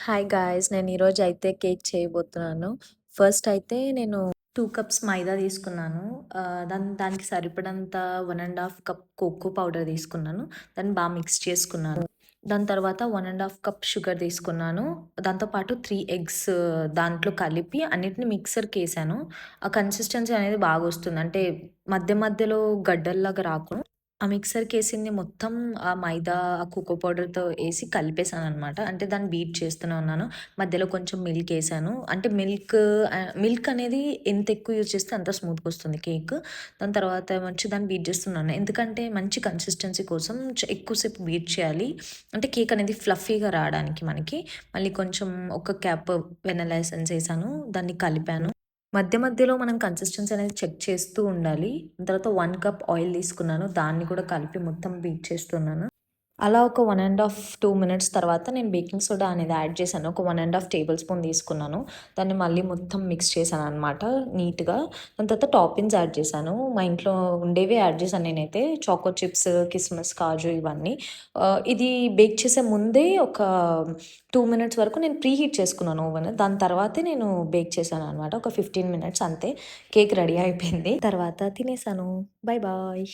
Hi guys! నేను ఈరోజు అయితే కేక్ చేయబోతున్నాను. ఫస్ట్ అయితే నేను 2 కప్స్ మైదా తీసుకున్నాను. దానికి సరిపడంత 1 ½ కప్ కోకో పౌడర్ తీసుకున్నాను. దాన్ని మిక్స్ చేసుకున్నాను. దాని తర్వాత 1 ½ కప్ షుగర్ తీసుకున్నాను. దాంతో పాటు 3 ఎగ్స్ దాంట్లో కలిపి అన్నిటిని మిక్సర్‌కేసాను. ఆ కన్సిస్టెన్సీ అనేది బాగొస్తుంది. అంటే మధ్య మధ్యలో గడ్డల్లాగా రాకుండా ఆ మిక్సర్‌కేసింది మొత్తం ఆ మైదా, ఆ కోకో పౌడర్‌తో ఏసి కలిపేసాననమాట. అంటే దాన్ని బీట్ చేస్తూనే ఉన్నాను. మధ్యలో కొంచెం మిల్కేసాను. అంటే మిల్క్ అనేది ఎంత ఎక్కువ యూజ్ చేస్తే అంత స్మూత్‌గొస్తుంది కేక్. దాని తర్వాత దాన్ని బీట్ చేస్తున్నాను. ఎందుకంటే మంచి కన్సిస్టెన్సీ కోసం ఎక్కువ సేపు బీట్ చేయాలి. అంటే కేక్ అనేది ఫ్లఫీగా రావడానికి మనకి. మళ్ళీ కొంచెం ఒక కప్ వెనిల్లా ఎసెన్స్ ఏసాను. దాన్ని కలిపాను. మధ్య మధ్యలో మనం కన్సిస్టెన్సీ అనేది చెక్ చేస్తూ ఉండాలి. తర్వాత 1 కప్ ఆయిల్ తీసుకున్నాను. దాన్ని కూడా కలిపి మొత్తం బీట్ చేస్తున్నాను. అలా ఒక 2 మినిట్స్ తర్వాత నేను బేకింగ్ సోడా అనేది యాడ్ చేశాను. ఒక 1 టేబుల్ స్పూన్ తీసుకున్నాను. దాన్ని మళ్ళీ మొత్తం మిక్స్ చేశాననమాట నీట్‌గా. దాని తర్వాత టాపింగ్స్ యాడ్ చేశాను. మా ఇంట్లో ఉండేవే యాడ్ చేశాను నేనైతే. చాకో చిప్స్, కిస్మిస్, కాజు ఇవన్నీ. ఇది బేక్ చేసే ముందే ఒక 2 మినిట్స్ వరకు నేను ప్రీ హీట్ చేసుకున్నాను ఓవెన్. దాని తర్వాతే నేను బేక్ చేశాననమాట. ఒక 15 మినిట్స్ అంతే. కేక్ రెడీ అయిపోయింది. తర్వాత తినేసాను. Bye bye.